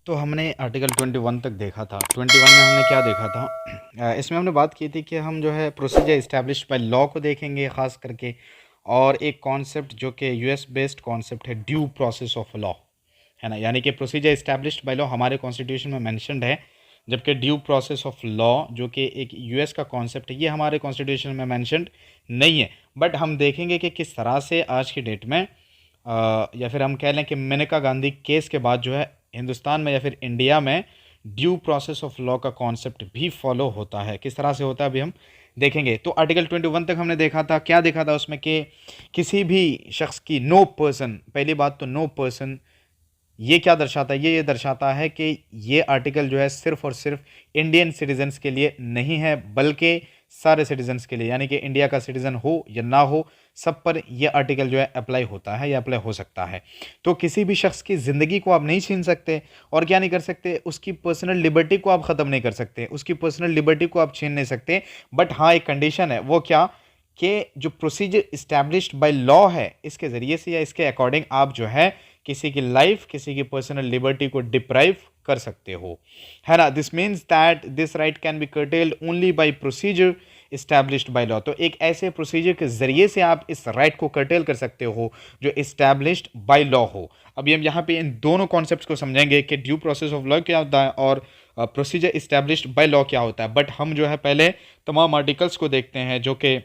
तो हमने आर्टिकल 21 तक देखा था। 21 में हमने क्या देखा था, इसमें हमने बात की थी कि हम जो है प्रोसीजर इस्टेब्लिश बाय लॉ को देखेंगे ख़ास करके, और एक कॉन्सेप्ट जो कि यूएस बेस्ड कॉन्सेप्ट है, ड्यू प्रोसेस ऑफ लॉ, है ना। यानी कि प्रोसीजर इस्टेब्लिश्ड बाय लॉ हमारे कॉन्स्टिट्यूशन में मेंशन्ड है, जबकि ड्यू प्रोसेस ऑफ लॉ जो कि एक यूएस का कॉन्सेप्ट है, ये हमारे कॉन्स्टिट्यूशन में मेंशन्ड नहीं है। बट हम देखेंगे कि किस तरह से आज की डेट में या फिर हम कह लें कि मेनका गांधी केस के बाद जो है हिंदुस्तान में या फिर इंडिया में ड्यू प्रोसेस ऑफ लॉ का कॉन्सेप्ट भी फॉलो होता है। किस तरह से होता है अभी हम देखेंगे। तो आर्टिकल 21 तक हमने देखा था, क्या देखा था उसमें कि किसी भी शख्स की, नो पर्सन, पहली बात तो नो पर्सन ये क्या दर्शाता है, ये दर्शाता है कि ये आर्टिकल जो है सिर्फ और सिर्फ इंडियन सिटीजन्स के लिए नहीं है, बल्कि सारे सिटीजन्स के लिए, यानी कि इंडिया का सिटीजन हो या ना हो, सब पर यह आर्टिकल जो है अप्लाई होता है या अप्लाई हो सकता है। तो किसी भी शख्स की ज़िंदगी को आप नहीं छीन सकते, और क्या नहीं कर सकते, उसकी पर्सनल लिबर्टी को आप ख़त्म नहीं कर सकते, उसकी पर्सनल लिबर्टी को आप छीन नहीं सकते। बट हाँ, एक कंडीशन है, वो क्या, कि जो प्रोसीजर इस्टेब्लिश्ड बाय लॉ है, इसके ज़रिए से या इसके अकॉर्डिंग आप जो है किसी की लाइफ, किसी की पर्सनल लिबर्टी को डिप्राइव कर सकते हो, है ना। This means that this right can be curtailed only by procedure established by law. तो एक ऐसे प्रोसीजर के जरिए से आप इस राइट को कर्टेल कर सकते हो जो इस्टेब्लिश्ड बाय लॉ हो। अभी हम यहाँ पे इन दोनों कॉन्सेप्ट्स को समझेंगे कि ड्यू प्रोसेस ऑफ लॉ क्या होता है और प्रोसीजर इस्टेब्लिश्ड बाय लॉ क्या होता है। बट हम जो है पहले तमाम आर्टिकल्स को देखते हैं जो कि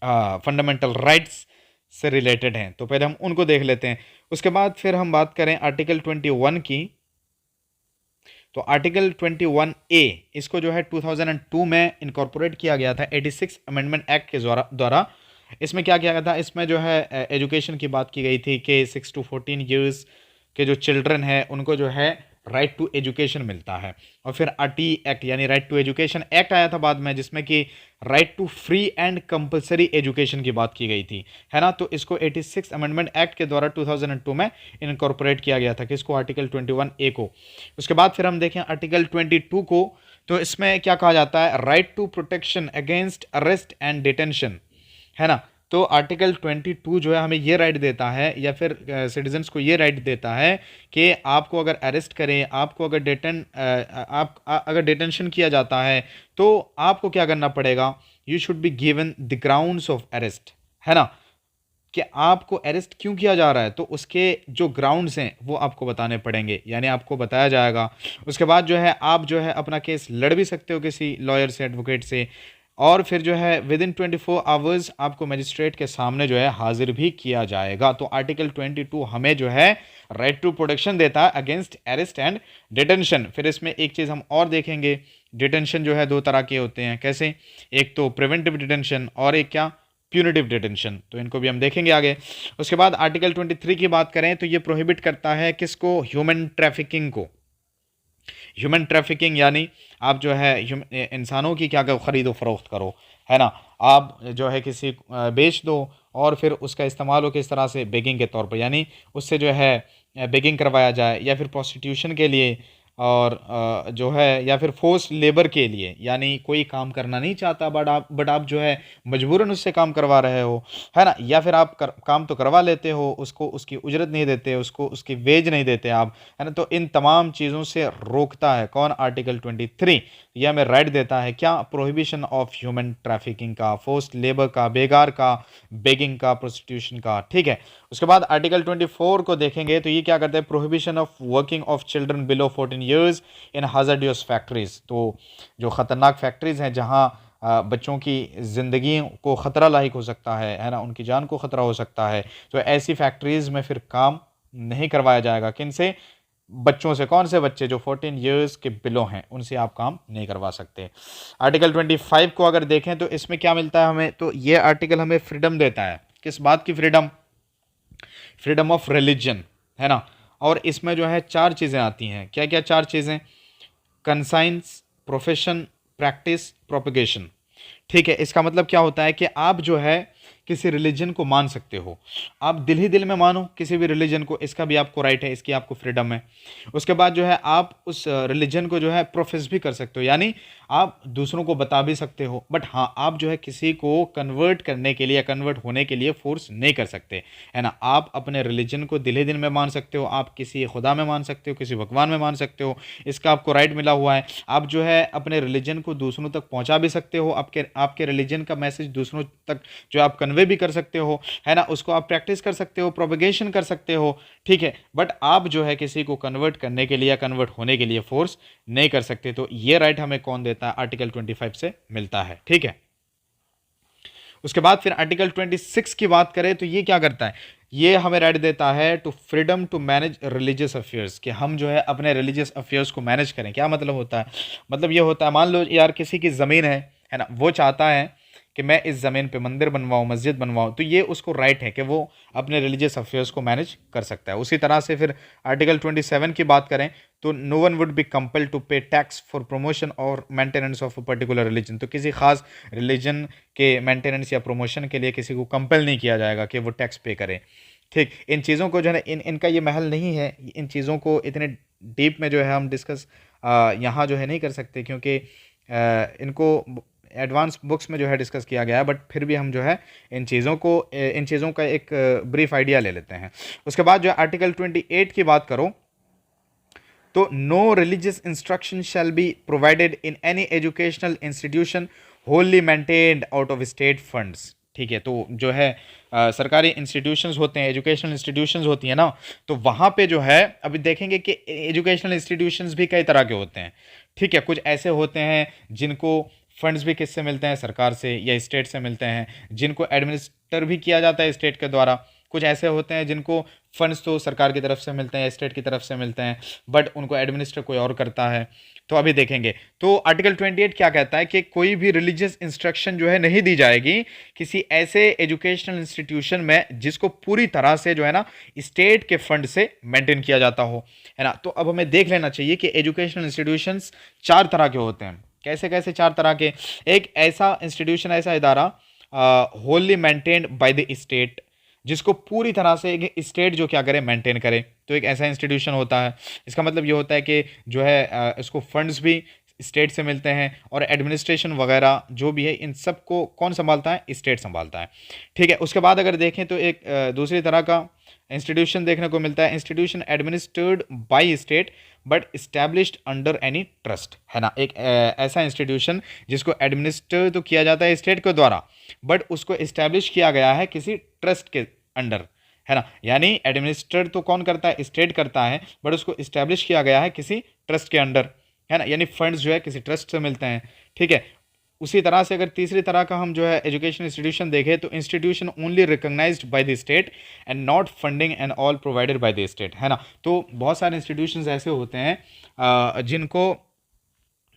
फंडामेंटल राइट्स से रिलेटेड हैं, तो पहले हम उनको देख लेते हैं। उसके बाद फिर हम बात करें आर्टिकल 21 की। तो आर्टिकल 21A, इसको जो है 2002 में इनकॉर्पोरेट किया गया था 86 अमेंडमेंट एक्ट के द्वारा। इसमें क्या किया गया था, इसमें जो है एजुकेशन की बात की गई थी कि 6 to 14 ईयर्स के जो चिल्ड्रन हैं उनको जो है राइट टू एजुकेशन मिलता है। और फिर आरटी एक्ट यानी राइट टू एजुकेशन एक्ट आया था बाद में, जिसमें कि right to free and compulsory education की बात की गई थी, है ना। तो इसको 86 अमेंडमेंट एक्ट के द्वारा 2002 में इनकॉर्पोरेट किया गया था, किसको, आर्टिकल 21A को। उसके बाद फिर हम देखें आर्टिकल 22 को, तो इसमें क्या कहा जाता है, right to protection against arrest and detention, है ना। तो आर्टिकल 22 जो है हमें ये राइट देता है, या फिर सिटीजन्स को ये राइट देता है कि आपको अगर अरेस्ट करें, आपको अगर अगर डिटेंशन किया जाता है, तो आपको क्या करना पड़ेगा, you should be given the grounds of arrest, है ना, कि आपको अरेस्ट क्यों किया जा रहा है, तो उसके जो ग्राउंड्स हैं वो आपको बताने पड़ेंगे, यानी आपको बताया जाएगा। उसके बाद जो है आप जो है अपना केस लड़ भी सकते हो किसी लॉयर से, एडवोकेट से, और फिर जो है विद इन 24 आवर्स आपको मजिस्ट्रेट के सामने जो है हाजिर भी किया जाएगा। तो आर्टिकल 22 हमें जो है राइट टू प्रोटेक्शन देता है अगेंस्ट अरेस्ट एंड डिटेंशन। फिर इसमें एक चीज़ हम और देखेंगे, डिटेंशन जो है दो तरह के होते हैं, कैसे, एक तो प्रिवेंटिव डिटेंशन और एक क्या, प्यूनिटिव डिटेंशन। तो इनको भी हम देखेंगे आगे। उसके बाद आर्टिकल 23 की बात करें तो ये प्रोहिबिट करता है किसको, ह्यूमन ट्रैफिकिंग को। ह्यूमन ट्रैफिकिंग यानी आप जो है इंसानों की क्या करो, ख़रीदो फरोख्त करो, है ना। आप जो है किसी बेच दो और फिर उसका इस्तेमाल हो किस तरह से, बेगिंग के तौर पर, यानी उससे जो है बेगिंग करवाया जाए, या फिर प्रोस्टिट्यूशन के लिए, और जो है या फिर फोर्स लेबर के लिए, यानी कोई काम करना नहीं चाहता बट आप जो है मजबूरन उससे काम करवा रहे हो, है ना। या फिर आप काम तो करवा लेते हो, उसको उसकी उजरत नहीं देते, उसको उसकी वेज नहीं देते आप, है ना। तो इन तमाम चीज़ों से रोकता है कौन, आर्टिकल 23। यह हमें राइट देता है क्या, प्रोहिबिशन ऑफ ह्यूमन ट्रैफिकिंग का, फोर्स्ड लेबर का, बेगार का, बेगिंग का, प्रोस्टिट्यूशन का, ठीक है। उसके बाद आर्टिकल 24 को देखेंगे तो ये क्या करता है, prohibition of working of children below 14 years in hazardous factories. तो जो ख़तरनाक फैक्ट्रीज हैं जहाँ बच्चों की ज़िंदगी को ख़तरा लायक हो सकता है ना, उनकी जान को ख़तरा हो सकता है, तो ऐसी फैक्ट्रीज़ में फिर काम नहीं करवाया जाएगा। किन से, बच्चों से। कौन से बच्चे, जो 14 ईयर्स के बिलो हैं, उनसे आप काम नहीं करवा सकते। आर्टिकल 25 को अगर देखें तो इसमें क्या मिलता है हमें, तो ये आर्टिकल हमें फ्रीडम देता है, किस बात की फ्रीडम, फ्रीडम ऑफ रिलीजन, है ना। और इसमें जो है चार चीज़ें आती हैं, क्या क्या चार चीज़ें, कंसाइंस, प्रोफेशन, प्रैक्टिस, प्रोपगेशन, ठीक है। इसका मतलब क्या होता है कि आप जो है किसी रिलीजन को मान सकते हो। आप दिल ही दिल में मानो किसी भी रिलीजन को, इसका भी आपको राइट है, इसकी आपको फ्रीडम है। उसके बाद जो है आप उस रिलीजन को जो है प्रोफेस भी कर सकते हो, यानी आप दूसरों को बता भी सकते हो। बट हाँ, आप जो है किसी को कन्वर्ट करने के लिए या कन्वर्ट होने के लिए फोर्स नहीं कर सकते, है ना। आप अपने रिलीजन को दिल ही दिल में मान सकते हो, आप किसी खुदा में मान सकते हो, किसी भगवान में मान सकते हो, इसका आपको राइट मिला हुआ है। आप जो है अपने रिलीजन को दूसरों तक पहुंचा भी सकते हो, आपके आपके रिलीजन का मैसेज दूसरों तक जो आप कन्वे भी कर सकते हो, है ना। उसको आप प्रैक्टिस कर सकते हो, प्रोपेगेशन कर सकते हो, ठीक है। बट आप जो है किसी को कन्वर्ट करने के लिए या कन्वर्ट होने के लिए फोर्स नहीं कर सकते। तो ये राइट हमें कौन देता है? आर्टिकल 25 से मिलता है, ठीक है। उसके बाद फिर आर्टिकल 26 की बात करें तो ये क्या करता है? ये हमें राइट देता है to freedom to manage religious affairs, कि हम जो है अपने रिलीजियस अफेयर्स को मैनेज करें। क्या मतलब होता है? मतलब ये होता है, मान लो यार किसी की ज़मीन है ना, वो चाहता है कि मैं इस ज़मीन पे मंदिर बनवाऊँ, मस्जिद बनवाऊँ, तो ये उसको राइट है कि वो अपने रिलीजियस अफेयर्स को मैनेज कर सकता है। उसी तरह से फिर आर्टिकल 27 की बात करें तो no one would be compelled to pay tax for promotion और maintenance of a particular religion. तो किसी खास रिलीजन के मेंटेनेंस या प्रमोशन के लिए किसी को कंपेल नहीं किया जाएगा कि वो टैक्स पे करे, ठीक। इन चीज़ों को जो है इनका ये महल नहीं है, इन चीज़ों को इतने डीप में जो है हम डिस्कस यहाँ जो है नहीं कर सकते, क्योंकि इनको एडवांस बुक्स में जो है डिस्कस किया गया है। बट फिर भी हम जो है इन चीज़ों का एक ब्रीफ आइडिया ले लेते हैं। उसके बाद जो है आर्टिकल 28 की बात करो तो no religious instruction shall be provided in any educational institution wholly maintained out of state funds, ठीक है। तो जो है सरकारी इंस्टीट्यूशंस होते हैं, एजुकेशनल इंस्टीट्यूशंस होती हैं ना, तो वहाँ पे जो है अभी देखेंगे कि एजुकेशनल इंस्टीट्यूशंस भी कई तरह के होते हैं, ठीक है। कुछ ऐसे होते हैं जिनको फंड्स भी किससे मिलते हैं? सरकार से या स्टेट से मिलते हैं, जिनको एडमिनिस्टर भी किया जाता है स्टेट के द्वारा। कुछ ऐसे होते हैं जिनको फंड्स तो सरकार की तरफ से मिलते हैं या स्टेट की तरफ से मिलते हैं, बट उनको एडमिनिस्टर कोई और करता है। तो अभी देखेंगे तो आर्टिकल 28 क्या कहता है कि कोई भी रिलीजियस इंस्ट्रक्शन जो है नहीं दी जाएगी किसी ऐसे एजुकेशनल इंस्टीट्यूशन में जिसको पूरी तरह से जो है ना स्टेट के फंड से मेंटेन किया जाता हो, है ना। तो अब हमें देख लेना चाहिए कि एजुकेशनल इंस्टीट्यूशंस 4 तरह के होते हैं। कैसे कैसे 4 तरह के? एक ऐसा इंस्टीट्यूशन, ऐसा इदारा Holi maintained by the state, जिसको पूरी तरह से एक स्टेट जो क्या करे, मेंटेन करे, तो एक ऐसा इंस्टीट्यूशन होता है। इसका मतलब ये होता है कि जो है इसको फंड्स भी स्टेट से मिलते हैं और एडमिनिस्ट्रेशन वगैरह जो भी है इन सब को कौन संभालता है? स्टेट संभालता है, ठीक है। उसके बाद अगर देखें तो एक दूसरी तरह का इंस्टीट्यूशन देखने को मिलता है, institution administered by state but established under any trust, है ना। एक ऐसा इंस्टीट्यूशन जिसको एडमिनिस्टर तो किया जाता है स्टेट के द्वारा, बट उसको इस्टेब्लिश किया गया है किसी ट्रस्ट के अंडर, है ना। यानी एडमिनिस्टर तो कौन करता है? स्टेट करता है, बट उसको इस्टेब्लिश किया गया है किसी ट्रस्ट के अंडर, है ना। यानी फंड्स जो है किसी ट्रस्ट से मिलते हैं, ठीक है। उसी तरह से अगर तीसरी तरह का हम जो है एजुकेशन इंस्टीट्यूशन देखें तो institution only recognised by the state and not funding and all provided by the state, है ना। तो बहुत सारे इंस्टीट्यूशंस ऐसे होते हैं जिनको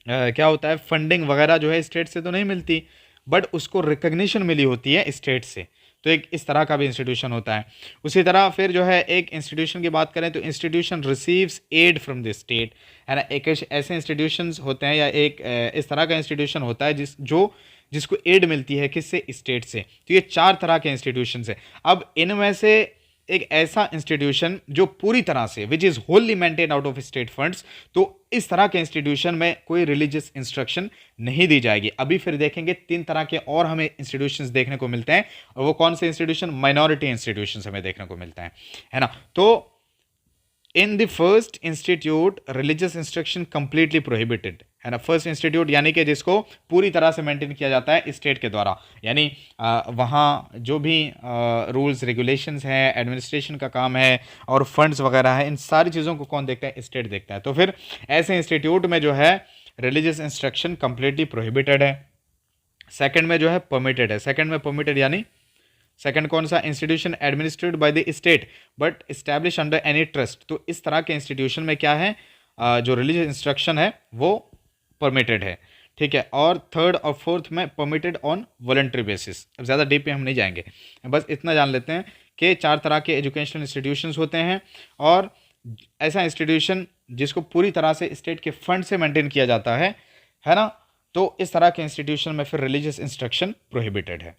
क्या होता है, फंडिंग वगैरह जो है स्टेट से तो नहीं मिलती, बट उसको रिकग्निशन मिली होती है स्टेट से। तो एक इस तरह का भी इंस्टीट्यूशन होता है। उसी तरह फिर जो है एक इंस्टीट्यूशन की बात करें तो institution receives aid from the state, है ना। एक ऐसे इंस्टीट्यूशंस होते हैं या एक इस तरह का इंस्टीट्यूशन होता है जिसको एड मिलती है किससे? स्टेट से। तो ये 4 तरह के इंस्टीट्यूशंस हैं। अब इनमें से एक ऐसा इंस्टीट्यूशन जो पूरी तरह से which is Holi maintain out of state funds, तो इस तरह के इंस्टीट्यूशन में कोई रिलीजियस इंस्ट्रक्शन नहीं दी जाएगी। अभी फिर देखेंगे 3 तरह के और हमें इंस्टीट्यूशंस देखने को मिलते हैं, और वो कौन से इंस्टीट्यूशन? माइनॉरिटी इंस्टीट्यूशंस हमें देखने को मिलते हैं, है ना। तो in the first institute religious instruction completely prohibited, है ना। फर्स्ट इंस्टीट्यूट यानी कि जिसको पूरी तरह से मेंटेन किया जाता है स्टेट के द्वारा, यानी वहाँ जो भी रूल्स रेगुलेशंस हैं, एडमिनिस्ट्रेशन का काम है और फंड्स वगैरह है, इन सारी चीज़ों को कौन देखता है? स्टेट देखता है। तो फिर ऐसे इंस्टीट्यूट में जो है रिलीजियस इंस्ट्रक्शन कंप्लीटली प्रोहिबिटेड है। सेकेंड में जो है परमिटेड है। सेकेंड में परमिटेड यानी सेकंड कौन सा? Institution administrated bye the state but establish under any trust. तो इस तरह के इंस्टीट्यूशन में क्या है, जो रिलीजियस इंस्ट्रक्शन है वो परमिटेड है, ठीक है। और थर्ड और फोर्थ में परमिटेड ऑन वॉलंटरी बेसिस। अब ज़्यादा डीप पे हम नहीं जाएंगे, बस इतना जान लेते हैं कि 4 तरह के एजुकेशनल इंस्टीट्यूशंस होते हैं, और ऐसा इंस्टीट्यूशन जिसको पूरी तरह से स्टेट के फंड से मेंटेन किया जाता है ना। तो इस तरह के इंस्टीट्यूशन में फिर रिलीजियस इंस्ट्रक्शन प्रोहिबिटेड है।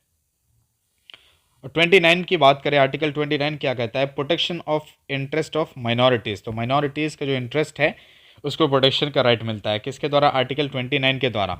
और 29 की बात करें, आर्टिकल 29 क्या कहता है? Protection of interest of minorities. तो माइनॉरिटीज़ का जो इंटरेस्ट है उसको प्रोटेक्शन का राइट मिलता है, किसके द्वारा? आर्टिकल 29 के द्वारा।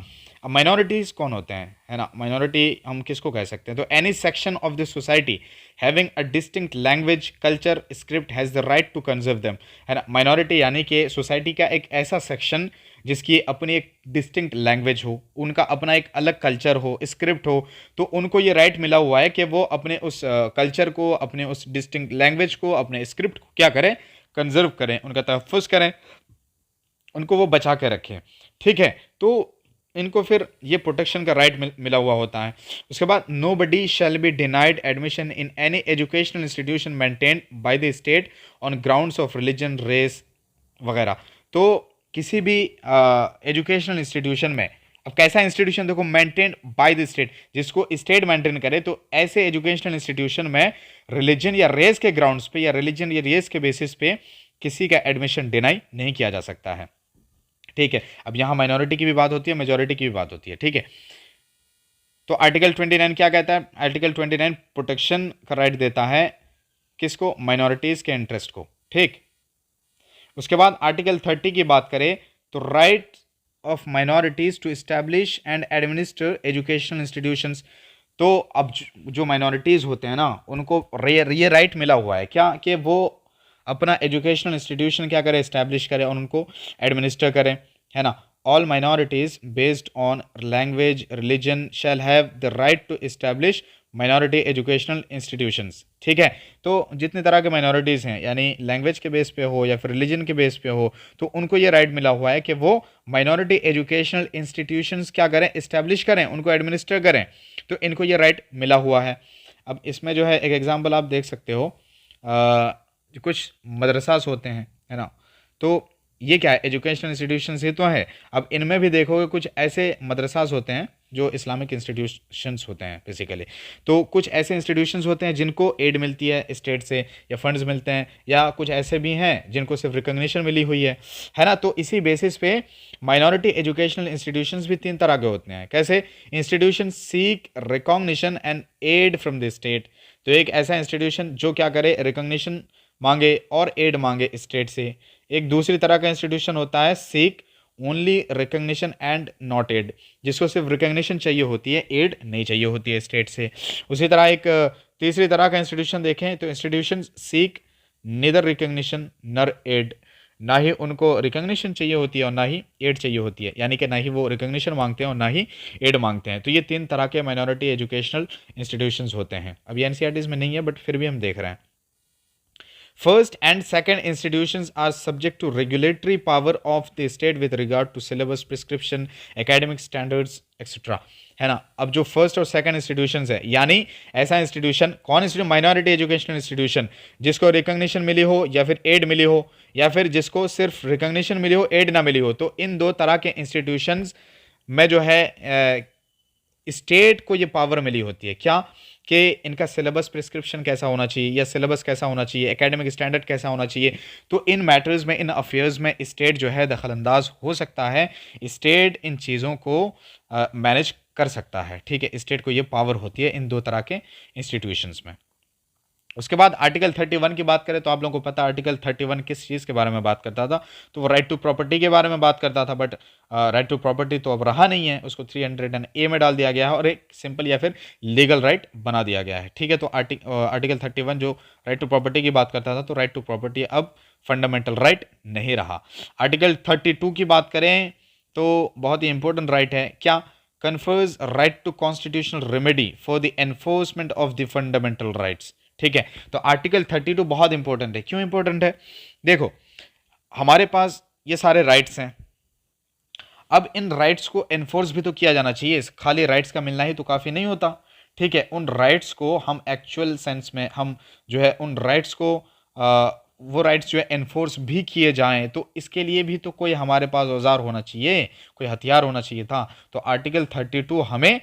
अब माइनॉरिटीज़ कौन होते हैं, है ना? माइनॉरिटी हम किसको कह सकते हैं? तो any section of the society having a distinct language, culture, script has the right to conserve them, है ना? माइनॉरिटी यानी कि सोसाइटी का एक ऐसा सेक्शन जिसकी अपनी एक डिस्टिंक्ट लैंग्वेज हो, उनका अपना एक अलग कल्चर हो, स्क्रिप्ट हो, तो उनको ये राइट मिला हुआ है कि वो अपने उस कल्चर को, अपने उस डिस्टिंक्ट लैंग्वेज को, अपने स्क्रिप्ट को क्या करें? कंजर्व करें, उनका तहफ़्फ़ुज़ करें, उनको वो बचा के रखें। ठीक है, तो इनको फिर ये प्रोटेक्शन का राइट मिला हुआ होता है। उसके बाद nobody shall be denied admission in any educational institution maintained by the state on grounds of religion, race वगैरह। तो किसी भी एजुकेशनल इंस्टीट्यूशन में, अब कैसा इंस्टीट्यूशन? देखो, मेंटेन बाय द स्टेट, जिसको स्टेट मेंटेन करे, तो ऐसे एजुकेशनल इंस्टीट्यूशन में रिलीजन या रेस के ग्राउंड्स पे या रिलीजन या रेस के बेसिस पे किसी का एडमिशन डिनाई नहीं किया जा सकता है। ठीक है, अब यहां माइनॉरिटी की भी बात होती है, मेजॉरिटी की भी बात होती है। ठीक है, तो आर्टिकल 29 क्या कहता है? आर्टिकल 29 प्रोटेक्शन का राइट देता है किसको? माइनॉरिटीज के इंटरेस्ट को। ठीक, उसके बाद आर्टिकल 30 की बात करें तो right of minorities to establish and administer educational institutions. तो अब जो माइनॉरिटीज होते हैं ना, उनको ये राइट मिला हुआ है क्या? कि वो अपना एजुकेशनल इंस्टीट्यूशन क्या करें? एस्टैब्लिश करें और उनको एडमिनिस्टर करें, है ना? All minorities based on language, religion shall have the right to establish minority educational institutions. ठीक है, तो जितने तरह के माइनॉरिटीज़ हैं, यानी लैंग्वेज के बेस पे हो या फिर रिलीजन के बेस पे हो, तो उनको ये राइट मिला हुआ है कि वो माइनॉरिटी एजुकेशनल इंस्टीट्यूशंस क्या करें? इस्टेब्लिश करें, उनको एडमिनिस्टर करें। तो इनको ये राइट मिला हुआ है। अब इसमें जो है एक एग्जांपल आप देख सकते हो, कुछ मदरसास होते हैं, है ना? तो ये क्या है? एजुकेशनल इंस्टीट्यूशंस ही तो है। अब इनमें भी देखोगे कुछ ऐसे मदरसास होते हैं जो इस्लामिक इंस्टीट्यूशंस होते हैं बेसिकली। तो कुछ ऐसे इंस्टीट्यूशंस होते हैं जिनको एड मिलती है स्टेट से या फंड्स मिलते हैं, या कुछ ऐसे भी हैं जिनको सिर्फ रिकॉग्निशन मिली हुई है ना? तो इसी बेसिस पे माइनॉरिटी एजुकेशनल इंस्टीट्यूशंस भी 3 तरह के होते हैं। कैसे? Institution seek recognition and aid from the state. तो एक ऐसा इंस्टीट्यूशन जो क्या करे? रिकॉग्निशन मांगे और एड मांगे स्टेट से। एक दूसरी तरह का इंस्टीट्यूशन होता है seek only recognition and not aid, जिसको सिर्फ रिकॉग्निशन चाहिए होती है, एड नहीं चाहिए होती है स्टेट से। उसी तरह एक तीसरी तरह का इंस्टीट्यूशन देखें तो इंस्टीट्यूशन सीक निदर रिकॉग्निशन नर एड, ना ही उनको रिकॉग्निशन चाहिए होती है और ना ही एड चाहिए होती है, यानी कि ना ही वो रिकॉग्निशन मांगते हैं और ना ही एड मांगते हैं। तो ये 3 तरह के माइनॉरिटी एजुकेशनल इंस्टीट्यूशंस होते हैं। अब ये एनसीईआरटीज़ में नहीं है, बट फिर भी हम देख रहे हैं। First and second institutions are subject to regulatory power of the state with regard to syllabus, prescription, academic standards, etc. है ना? अब जो फर्स्ट और सेकंड इंस्टीट्यूशंस है, यानी ऐसा इंस्टीट्यूशन, कौन इंस्टीट्यूशन? माइनॉरिटी एजुकेशनल इंस्टीट्यूशन, जिसको रिकॉग्निशन मिली हो या फिर एड मिली हो, या फिर जिसको सिर्फ रिकॉग्निशन मिली हो, एड ना मिली हो। तो इन 2 तरह के इंस्टीट्यूशंस में जो है स्टेट को ये पावर मिली होती है क्या? कि इनका सिलेबस प्रिस्क्रिप्शन कैसा होना चाहिए, या सिलेबस कैसा होना चाहिए, एकेडमिक स्टैंडर्ड कैसा होना चाहिए। तो इन मैटर्स में, इन अफेयर्स में स्टेट जो है दखलंदाज हो सकता है। स्टेट इन चीज़ों को मैनेज कर सकता है। ठीक है, स्टेट को ये पावर होती है इन 2 तरह के इंस्टीट्यूशंस में। उसके बाद आर्टिकल 31 की बात करें तो आप लोगों को पता है आर्टिकल 31 किस चीज़ के बारे में बात करता था? तो वो राइट टू प्रॉपर्टी के बारे में बात करता था। बट राइट टू प्रॉपर्टी तो अब रहा नहीं है, उसको 300A में डाल दिया गया है और एक सिंपल या फिर लीगल राइट बना दिया गया है। ठीक है, तो आर्टिकल 31 जो राइट टू प्रॉपर्टी की बात करता था, तो राइट टू प्रॉपर्टी अब फंडामेंटल राइट नहीं रहा। आर्टिकल 32 की बात करें तो बहुत ही इंपॉर्टेंट राइट है। क्या? Confers right to constitutional remedy for the enforcement of the fundamental rights. ठीक है, तो आर्टिकल 32 बहुत इंपॉर्टेंट है। क्यों इंपॉर्टेंट है? देखो, हमारे पास ये सारे राइट्स हैं। अब इन राइट्स को एनफोर्स भी तो किया जाना चाहिए। खाली राइट्स का मिलना ही तो काफ़ी नहीं होता। ठीक है, उन राइट्स को हम एक्चुअल सेंस में, हम जो है उन राइट्स को वो राइट्स जो है एनफोर्स भी किए जाएं, तो इसके लिए भी तो कोई हमारे पास औजार होना चाहिए, कोई हथियार होना चाहिए था। तो आर्टिकल 32 हमें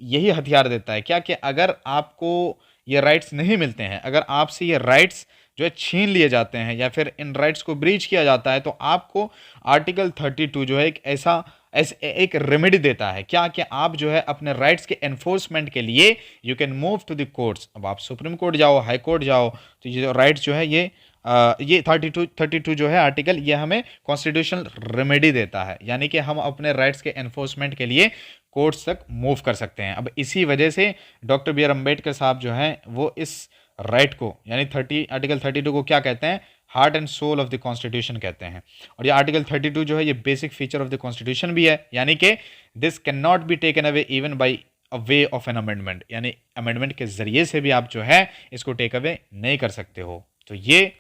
यही हथियार देता है क्या? कि अगर आपको ये राइट्स नहीं मिलते हैं, अगर आपसे ये राइट्स जो है छीन लिए जाते हैं या फिर इन राइट्स को ब्रीच किया जाता है, तो आपको आर्टिकल 32 जो है एक ऐसा एक रेमेडी देता है क्या, कि आप जो है अपने राइट्स के एनफोर्समेंट के लिए you can move to the courts. अब आप सुप्रीम कोर्ट जाओ, हाई कोर्ट जाओ, तो ये राइट्स जो है ये 32 जो है आर्टिकल, ये हमें कॉन्स्टिट्यूशनल रेमेडी देता है, यानी कि हम अपने राइट्स के एनफोर्समेंट के लिए कोर्ट्स तक मूव कर सकते हैं। अब इसी वजह से डॉक्टर बी आर अम्बेडकर साहब जो हैं वो इस राइट को, यानी आर्टिकल 32 को क्या कहते हैं, heart and soul of the constitution कहते हैं। और ये आर्टिकल 32 जो है ये basic feature of the constitution भी है, यानी कि this can not be taken away even by a way of an amendment, यानी अमेंडमेंट के जरिए से भी आप जो है इसको टेक अवे नहीं कर सकते हो। तो ये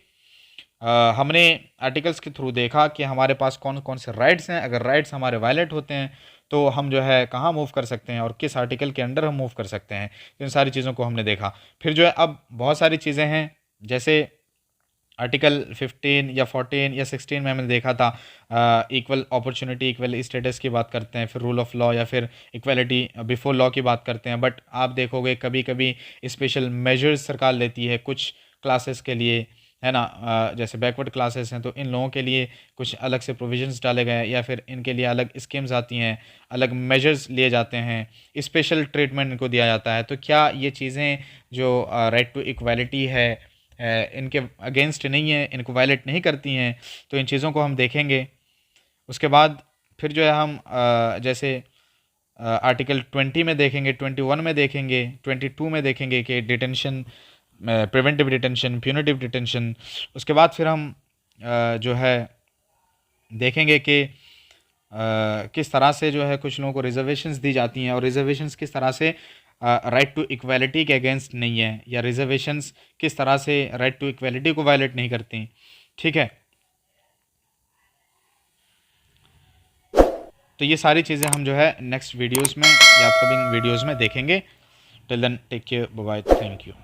हमने आर्टिकल्स के थ्रू देखा कि हमारे पास कौन कौन से राइट्स हैं, अगर राइट्स हमारे वायलेट होते हैं तो हम जो है कहाँ मूव कर सकते हैं और किस आर्टिकल के अंडर हम मूव कर सकते हैं। तो इन सारी चीज़ों को हमने देखा। फिर जो है अब बहुत सारी चीज़ें हैं, जैसे आर्टिकल 15 या 14 या 16 में हमने देखा था इक्वल अपॉर्चुनिटी, इक्वल स्टेटस की बात करते हैं, फिर रूल ऑफ लॉ या फिर इक्वलिटी बिफोर लॉ की बात करते हैं। बट आप देखोगे कभी कभी स्पेशल मेजर्स सरकार लेती है कुछ क्लासेस के लिए, है ना, जैसे बैकवर्ड क्लासेस हैं तो इन लोगों के लिए कुछ अलग से प्रोविजंस डाले गए हैं, या फिर इनके लिए अलग स्कीम्स आती हैं, अलग मेजर्स लिए जाते हैं, स्पेशल ट्रीटमेंट इनको दिया जाता है। तो क्या ये चीज़ें जो राइट टू इक्वालिटी है इनके अगेंस्ट नहीं है, इनको वायलेट नहीं करती हैं? तो इन चीज़ों को हम देखेंगे। उसके बाद फिर जो है हम जैसे आर्टिकल 20 में देखेंगे, 21 में देखेंगे, 22 में देखेंगे कि detention, preventive detention, punitive detention. उसके बाद फिर हम जो है देखेंगे कि किस तरह से जो है कुछ लोगों को रिजर्वेशंस दी जाती हैं और रिजर्वेशंस किस तरह से राइट टू इक्वालिटी के अगेंस्ट नहीं है, या रिजर्वेशंस किस तरह से राइट टू इक्वालिटी को वायलेट नहीं करती। ठीक है, तो ये सारी चीज़ें हम जो है नेक्स्ट वीडियोस में या अपकमिंग वीडियोस में देखेंगे। Till then take care, bye bye, thank you.